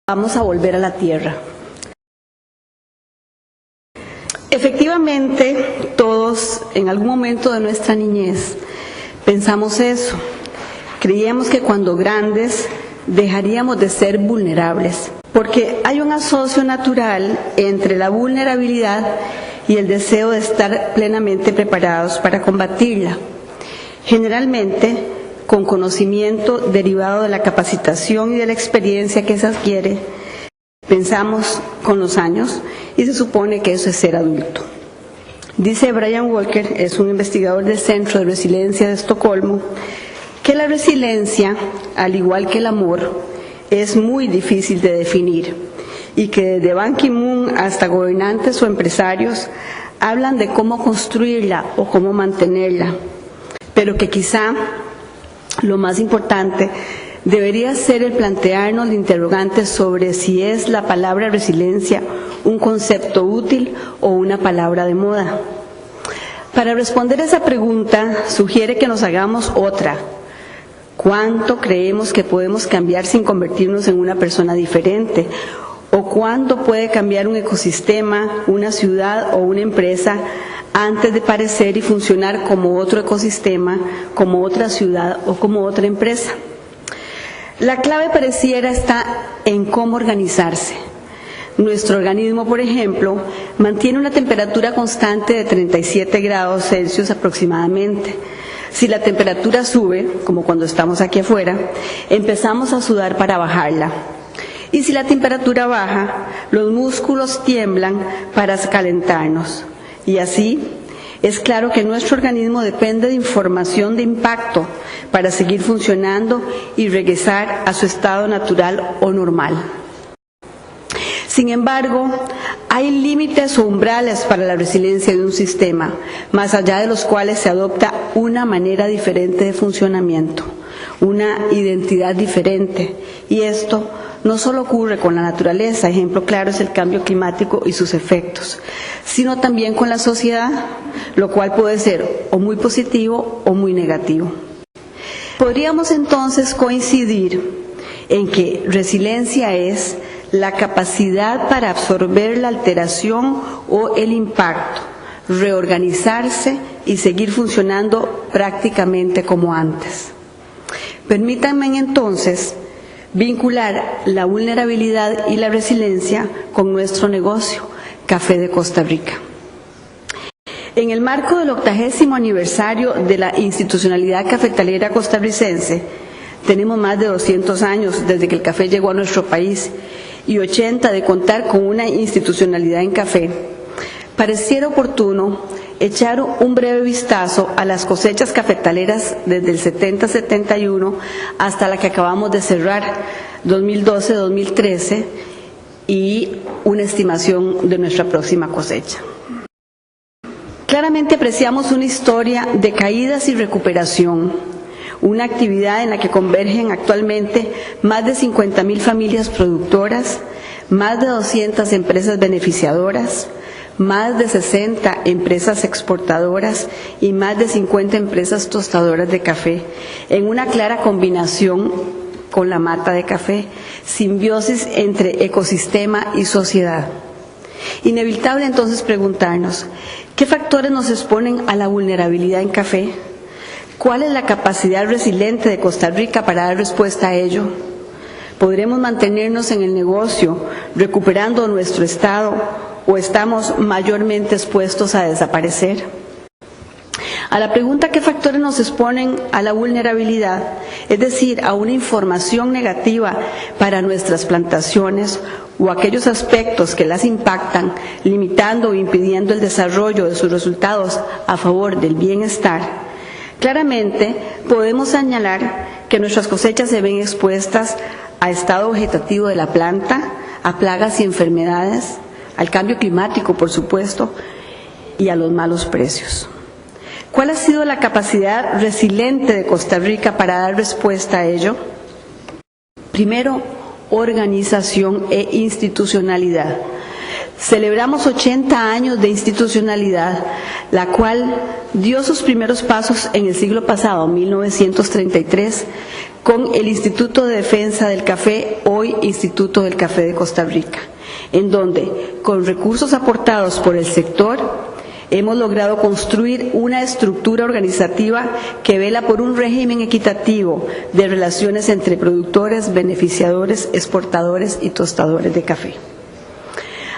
Vamos a volver a la tierra. Efectivamente, todos en algún momento de nuestra niñez pensamos eso. Creíamos que cuando grandes dejaríamos de ser vulnerables, porque hay un asocio natural entre la vulnerabilidad y el deseo de estar plenamente preparados para combatirla. Generalmente, con conocimiento derivado de la capacitación y de la experiencia que se adquiere, pensamos con los años y se supone que eso es ser adulto. Dice Brian Walker, es un investigador del Centro de Resiliencia de Estocolmo, que la resiliencia, al igual que el amor, es muy difícil de definir y que desde Ban Ki-moon hasta gobernantes o empresarios hablan de cómo construirla o cómo mantenerla, pero que quizá lo más importante debería ser el plantearnos el interrogante sobre si es la palabra resiliencia un concepto útil o una palabra de moda. Para responder esa pregunta, sugiere que nos hagamos otra. ¿Cuánto creemos que podemos cambiar sin convertirnos en una persona diferente? ¿O cuánto puede cambiar un ecosistema, una ciudad o una empresa antes de parecer y funcionar como otro ecosistema, como otra ciudad o como otra empresa? La clave pareciera está en cómo organizarse. Nuestro organismo, por ejemplo, mantiene una temperatura constante de 37 grados Celsius aproximadamente. Si la temperatura sube, como cuando estamos aquí afuera, empezamos a sudar para bajarla. Y si la temperatura baja, los músculos tiemblan para calentarnos. Y así, es claro que nuestro organismo depende de información de impacto para seguir funcionando y regresar a su estado natural o normal. Sin embargo, hay límites o umbrales para la resiliencia de un sistema, más allá de los cuales se adopta una manera diferente de funcionamiento, una identidad diferente. Y esto no solo ocurre con la naturaleza, ejemplo claro es el cambio climático y sus efectos, sino también con la sociedad, lo cual puede ser o muy positivo o muy negativo. Podríamos entonces coincidir en que resiliencia es la capacidad para absorber la alteración o el impacto, reorganizarse y seguir funcionando prácticamente como antes. Permítanme entonces vincular la vulnerabilidad y la resiliencia con nuestro negocio, Café de Costa Rica. En el marco del 80º aniversario de la institucionalidad cafetalera costarricense, tenemos más de 200 años desde que el café llegó a nuestro país y 80 de contar con una institucionalidad en café, pareciera oportuno echar un breve vistazo a las cosechas cafetaleras desde el 70-71 hasta la que acabamos de cerrar, 2012-2013, y una estimación de nuestra próxima cosecha. Claramente apreciamos una historia de caídas y recuperación, una actividad en la que convergen actualmente más de 50.000 familias productoras, más de 200 empresas beneficiadoras, más de 60 empresas exportadoras y más de 50 empresas tostadoras de café, en una clara combinación con la mata de café, simbiosis entre ecosistema y sociedad. Inevitable entonces preguntarnos, ¿qué factores nos exponen a la vulnerabilidad en café? ¿Cuál es la capacidad resiliente de Costa Rica para dar respuesta a ello? ¿Podremos mantenernos en el negocio recuperando nuestro estado o estamos mayormente expuestos a desaparecer? A la pregunta ¿qué factores nos exponen a la vulnerabilidad? Es decir, a una información negativa para nuestras plantaciones o aquellos aspectos que las impactan, limitando o impidiendo el desarrollo de sus resultados a favor del bienestar. Claramente podemos señalar que nuestras cosechas se ven expuestas a estado vegetativo de la planta, a plagas y enfermedades, al cambio climático, por supuesto, y a los malos precios. ¿Cuál ha sido la capacidad resiliente de Costa Rica para dar respuesta a ello? Primero, organización e institucionalidad. Celebramos 80 años de institucionalidad, la cual dio sus primeros pasos en el siglo pasado, 1933, con el Instituto de Defensa del Café, hoy Instituto del Café de Costa Rica, en donde, con recursos aportados por el sector, hemos logrado construir una estructura organizativa que vela por un régimen equitativo de relaciones entre productores, beneficiadores, exportadores y tostadores de café.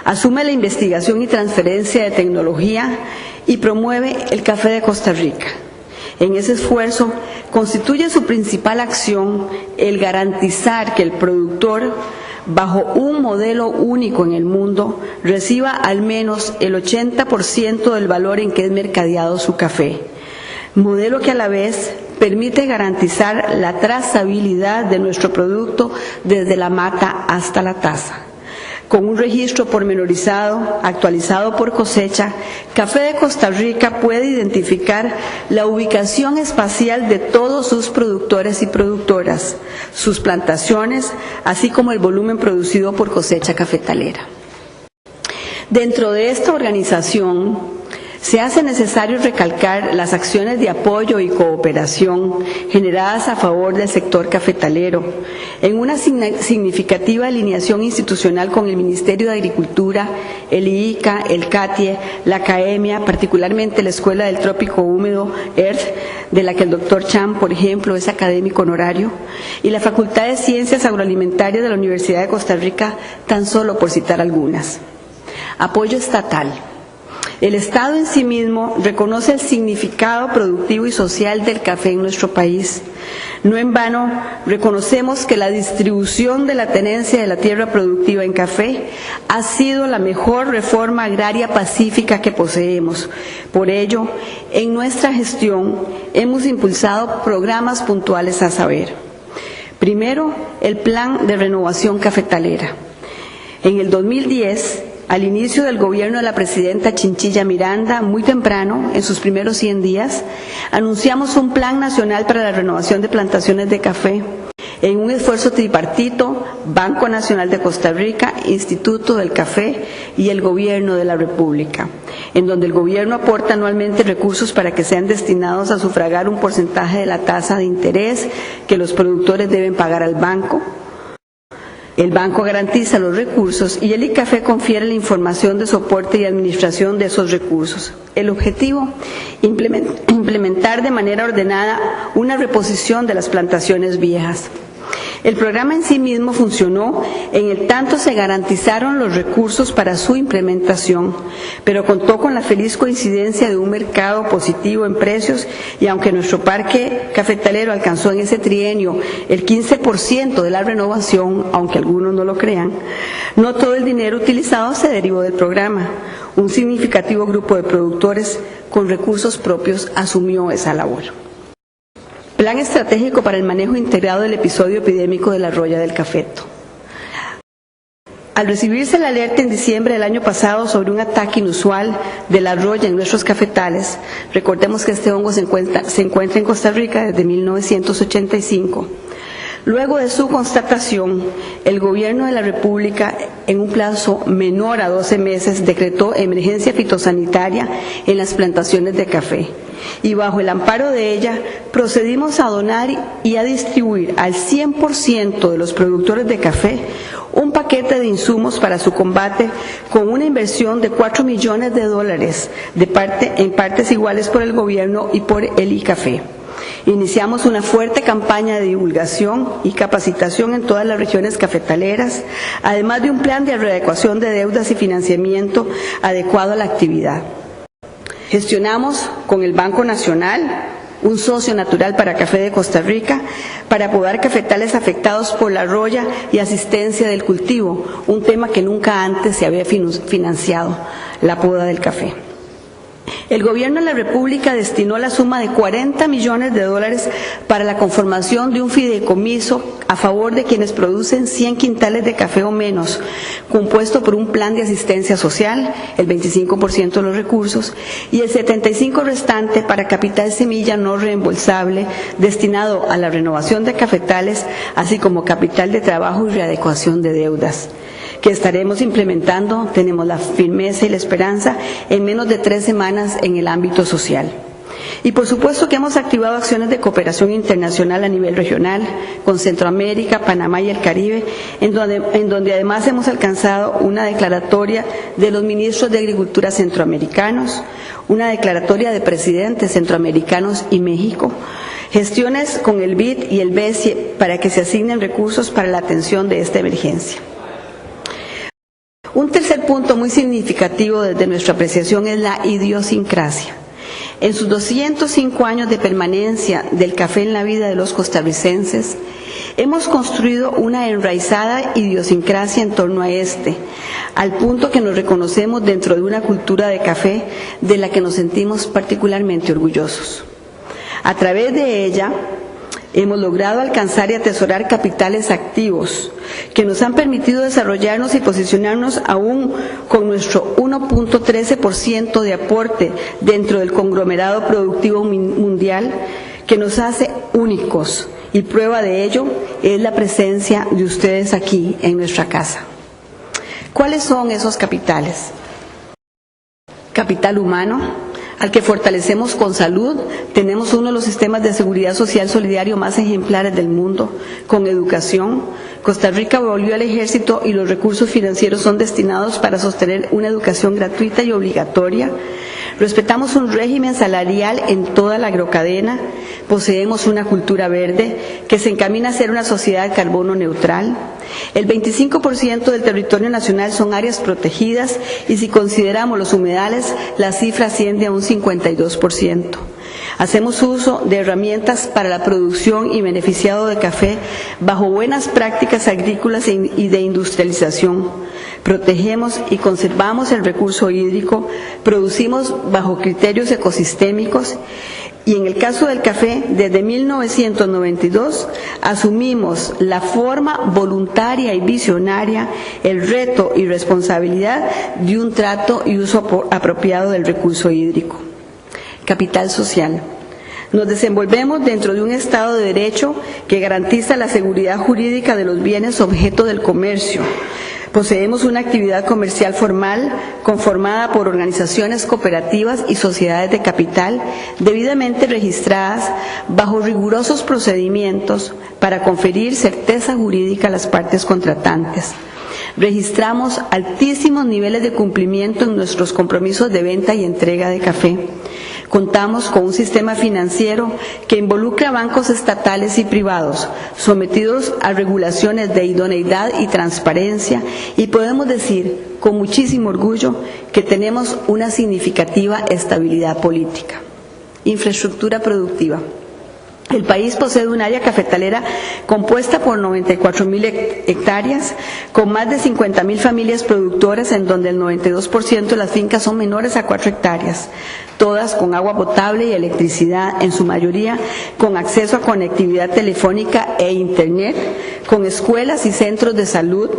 Asume la investigación y transferencia de tecnología y promueve el café de Costa Rica. En ese esfuerzo constituye su principal acción el garantizar que el productor, bajo un modelo único en el mundo, reciba al menos el 80% del valor en que es mercadeado su café, modelo que a la vez permite garantizar la trazabilidad de nuestro producto desde la mata hasta la taza. Con un registro pormenorizado, actualizado por cosecha, Café de Costa Rica puede identificar la ubicación espacial de todos sus productores y productoras, sus plantaciones, así como el volumen producido por cosecha cafetalera. Dentro de esta organización, se hace necesario recalcar las acciones de apoyo y cooperación generadas a favor del sector cafetalero, en una significativa alineación institucional con el Ministerio de Agricultura, el IICA, el CATIE, la Academia, particularmente la Escuela del Trópico Húmedo, EARTH, de la que el doctor Chan, por ejemplo, es académico honorario, y la Facultad de Ciencias Agroalimentarias de la Universidad de Costa Rica, tan solo por citar algunas. Apoyo estatal. El Estado en sí mismo reconoce el significado productivo y social del café en nuestro país. No en vano reconocemos que la distribución de la tenencia de la tierra productiva en café ha sido la mejor reforma agraria pacífica que poseemos. Por ello, en nuestra gestión hemos impulsado programas puntuales a saber. Primero, el Plan de Renovación Cafetalera. En el 2010, al inicio del gobierno de la presidenta Chinchilla Miranda, muy temprano, en sus primeros 100 días, anunciamos un Plan Nacional para la Renovación de Plantaciones de Café, en un esfuerzo tripartito, Banco Nacional de Costa Rica, Instituto del Café y el Gobierno de la República, en donde el gobierno aporta anualmente recursos para que sean destinados a sufragar un porcentaje de la tasa de interés que los productores deben pagar al banco. El banco garantiza los recursos y el ICAFE confiere la información de soporte y administración de esos recursos. El objetivo, implementar de manera ordenada una reposición de las plantaciones viejas. El programa en sí mismo funcionó en el tanto se garantizaron los recursos para su implementación, pero contó con la feliz coincidencia de un mercado positivo en precios y aunque nuestro parque cafetalero alcanzó en ese trienio el 15% de la renovación, aunque algunos no lo crean, no todo el dinero utilizado se derivó del programa. Un significativo grupo de productores con recursos propios asumió esa labor. Plan estratégico para el manejo integrado del episodio epidémico de la roya del cafeto. Al recibirse la alerta en diciembre del año pasado sobre un ataque inusual de la roya en nuestros cafetales, recordemos que este hongo se encuentra en Costa Rica desde 1985, luego de su constatación, el Gobierno de la República, en un plazo menor a 12 meses, decretó emergencia fitosanitaria en las plantaciones de café. Y bajo el amparo de ella, procedimos a donar y a distribuir al 100% de los productores de café un paquete de insumos para su combate con una inversión de $4 millones en partes iguales por el gobierno y por el ICAFE. Iniciamos una fuerte campaña de divulgación y capacitación en todas las regiones cafetaleras, además de un plan de readecuación de deudas y financiamiento adecuado a la actividad. Gestionamos con el Banco Nacional, un socio natural para Café de Costa Rica, para apodar cafetales afectados por la roya y asistencia del cultivo, un tema que nunca antes se había financiado, la poda del café. El Gobierno de la República destinó la suma de $40 millones para la conformación de un fideicomiso a favor de quienes producen 100 quintales de café o menos, compuesto por un plan de asistencia social, el 25% de los recursos, y el 75% restante para capital semilla no reembolsable, destinado a la renovación de cafetales, así como capital de trabajo y readecuación de deudas, que estaremos implementando, tenemos la firmeza y la esperanza, en menos de 3 semanas en el ámbito social. Y por supuesto que hemos activado acciones de cooperación internacional a nivel regional, con Centroamérica, Panamá y el Caribe, en donde además hemos alcanzado una declaratoria de los ministros de Agricultura centroamericanos, una declaratoria de presidentes centroamericanos y México, gestiones con el BID y el BESIE para que se asignen recursos para la atención de esta emergencia. Un tercer punto muy significativo desde nuestra apreciación es la idiosincrasia. En sus 205 años de permanencia del café en la vida de los costarricenses, hemos construido una enraizada idiosincrasia en torno a este, al punto que nos reconocemos dentro de una cultura de café de la que nos sentimos particularmente orgullosos. A través de ella, hemos logrado alcanzar y atesorar capitales activos que nos han permitido desarrollarnos y posicionarnos aún con nuestro 1.13% de aporte dentro del conglomerado productivo mundial que nos hace únicos, y prueba de ello es la presencia de ustedes aquí en nuestra casa. ¿Cuáles son esos capitales? Capital humano, al que fortalecemos con salud. Tenemos uno de los sistemas de seguridad social solidario más ejemplares del mundo. Con educación, Costa Rica volvió al ejército y los recursos financieros son destinados para sostener una educación gratuita y obligatoria. Respetamos un régimen salarial en toda la agrocadena. Poseemos una cultura verde que se encamina a ser una sociedad carbono neutral. El 25% del territorio nacional son áreas protegidas y si consideramos los humedales, la cifra asciende a un 52%. Hacemos uso de herramientas para la producción y beneficiado de café bajo buenas prácticas agrícolas y de industrialización. Protegemos y conservamos el recurso hídrico, producimos bajo criterios ecosistémicos y en el caso del café, desde 1992 asumimos la forma voluntaria y visionaria, el reto y responsabilidad de un trato y uso apropiado del recurso hídrico. Capital social. Nos desenvolvemos dentro de un Estado de Derecho que garantiza la seguridad jurídica de los bienes objeto del comercio. Poseemos una actividad comercial formal conformada por organizaciones cooperativas y sociedades de capital debidamente registradas bajo rigurosos procedimientos para conferir certeza jurídica a las partes contratantes. Registramos altísimos niveles de cumplimiento en nuestros compromisos de venta y entrega de café. Contamos con un sistema financiero que involucra bancos estatales y privados, sometidos a regulaciones de idoneidad y transparencia, y podemos decir con muchísimo orgullo que tenemos una significativa estabilidad política. Infraestructura productiva. El país posee un área cafetalera compuesta por 94.000 hectáreas, con más de 50.000 familias productoras, en donde el 92% de las fincas son menores a 4 hectáreas, todas con agua potable y electricidad, en su mayoría con acceso a conectividad telefónica e internet, con escuelas y centros de salud,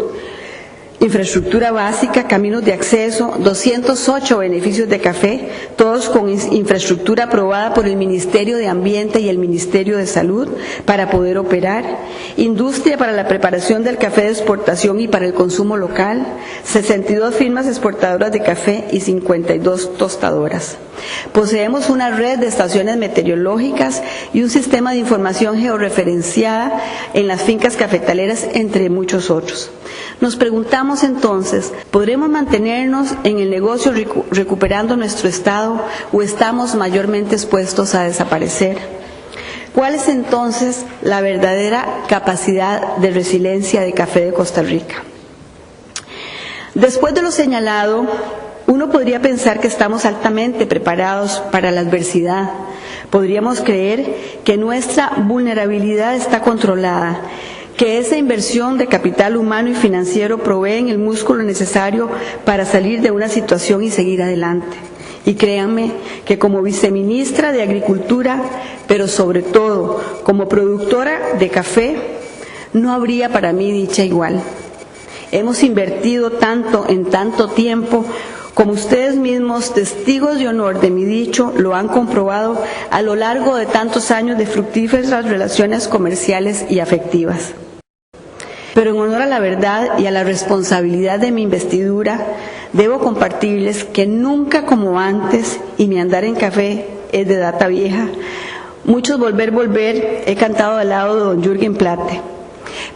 infraestructura básica, caminos de acceso, 208 beneficios de café, todos con infraestructura aprobada por el Ministerio de Ambiente y el Ministerio de Salud para poder operar, industria para la preparación del café de exportación y para el consumo local, 62 firmas exportadoras de café y 52 tostadoras. Poseemos una red de estaciones meteorológicas y un sistema de información georreferenciada en las fincas cafetaleras, entre muchos otros. Nos preguntamos entonces, ¿podremos mantenernos en el negocio recuperando nuestro estado o estamos mayormente expuestos a desaparecer? ¿Cuál es entonces la verdadera capacidad de resiliencia de Café de Costa Rica? Después de lo señalado, uno podría pensar que estamos altamente preparados para la adversidad. Podríamos creer que nuestra vulnerabilidad está controlada, que esa inversión de capital humano y financiero proveen el músculo necesario para salir de una situación y seguir adelante. Y créanme que como viceministra de Agricultura, pero sobre todo como productora de café, no habría para mí dicha igual. Hemos invertido tanto en tanto tiempo, como ustedes mismos, testigos de honor de mi dicho, lo han comprobado a lo largo de tantos años de fructíferas relaciones comerciales y afectivas. Pero en honor a la verdad y a la responsabilidad de mi investidura, debo compartirles que nunca como antes, y mi andar en café es de data vieja. Muchos volver, he cantado al lado de don Jürgen Plate,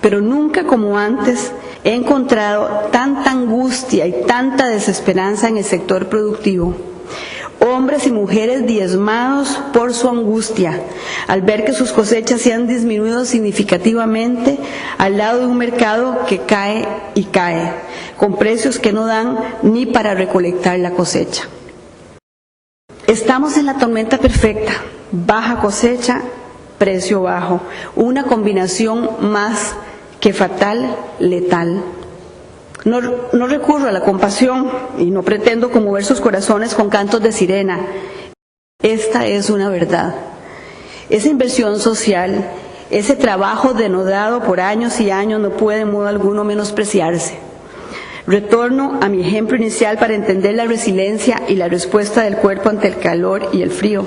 pero nunca como antes he encontrado tanta angustia y tanta desesperanza en el sector productivo. Hombres y mujeres diezmados por su angustia, al ver que sus cosechas se han disminuido significativamente al lado de un mercado que cae y cae, con precios que no dan ni para recolectar la cosecha. Estamos en la tormenta perfecta, baja cosecha, precio bajo, una combinación más que fatal, letal. No recurro a la compasión y no pretendo conmover sus corazones con cantos de sirena. Esta es una verdad. Esa inversión social, ese trabajo denodado por años y años no puede en modo alguno menospreciarse. Retorno a mi ejemplo inicial para entender la resiliencia y la respuesta del cuerpo ante el calor y el frío.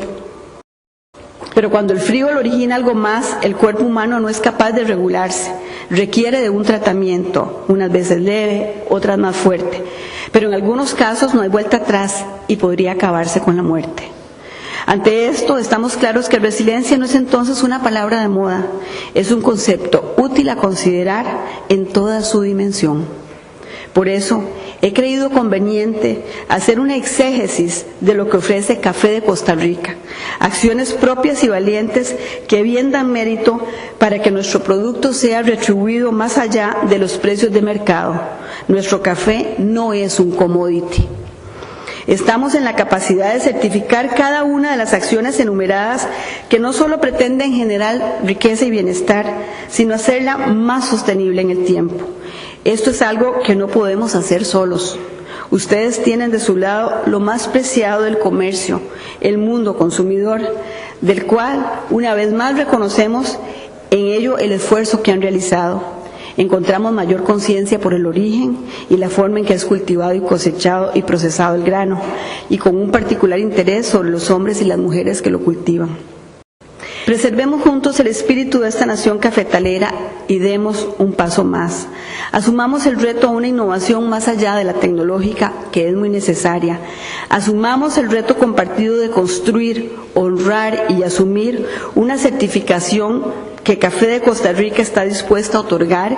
Pero cuando el frío lo origina algo más, el cuerpo humano no es capaz de regularse. Requiere de un tratamiento, unas veces leve, otras más fuerte. Pero en algunos casos no hay vuelta atrás y podría acabarse con la muerte. Ante esto, estamos claros que resiliencia no es entonces una palabra de moda, es un concepto útil a considerar en toda su dimensión. Por eso, he creído conveniente hacer una exégesis de lo que ofrece Café de Costa Rica, acciones propias y valientes que bien dan mérito para que nuestro producto sea retribuido más allá de los precios de mercado. Nuestro café no es un commodity. Estamos en la capacidad de certificar cada una de las acciones enumeradas que no solo pretenden generar riqueza y bienestar, sino hacerla más sostenible en el tiempo. Esto es algo que no podemos hacer solos. Ustedes tienen de su lado lo más preciado del comercio, el mundo consumidor, del cual una vez más reconocemos en ello el esfuerzo que han realizado. Encontramos mayor conciencia por el origen y la forma en que es cultivado y cosechado y procesado el grano, y con un particular interés sobre los hombres y las mujeres que lo cultivan. Preservemos juntos el espíritu de esta nación cafetalera y demos un paso más. Asumamos el reto a una innovación más allá de la tecnológica, que es muy necesaria. Asumamos el reto compartido de construir, honrar y asumir una certificación que Café de Costa Rica está dispuesta a otorgar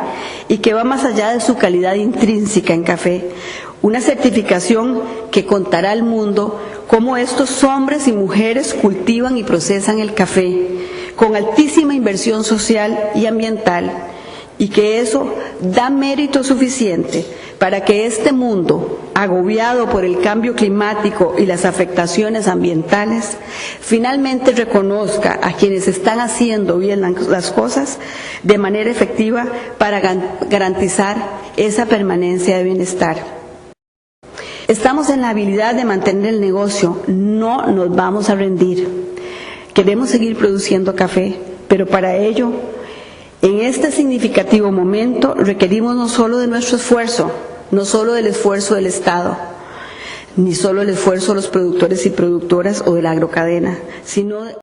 y que va más allá de su calidad intrínseca en café. Una certificación que contará al mundo cómo estos hombres y mujeres cultivan y procesan el café con altísima inversión social y ambiental, y que eso da mérito suficiente para que este mundo, agobiado por el cambio climático y las afectaciones ambientales, finalmente reconozca a quienes están haciendo bien las cosas de manera efectiva para garantizar esa permanencia de bienestar. Estamos en la habilidad de mantener el negocio, no nos vamos a rendir. Queremos seguir produciendo café, pero para ello, en este significativo momento, requerimos no solo de nuestro esfuerzo, no solo del esfuerzo del Estado, ni solo el esfuerzo de los productores y productoras o de la agrocadena, sino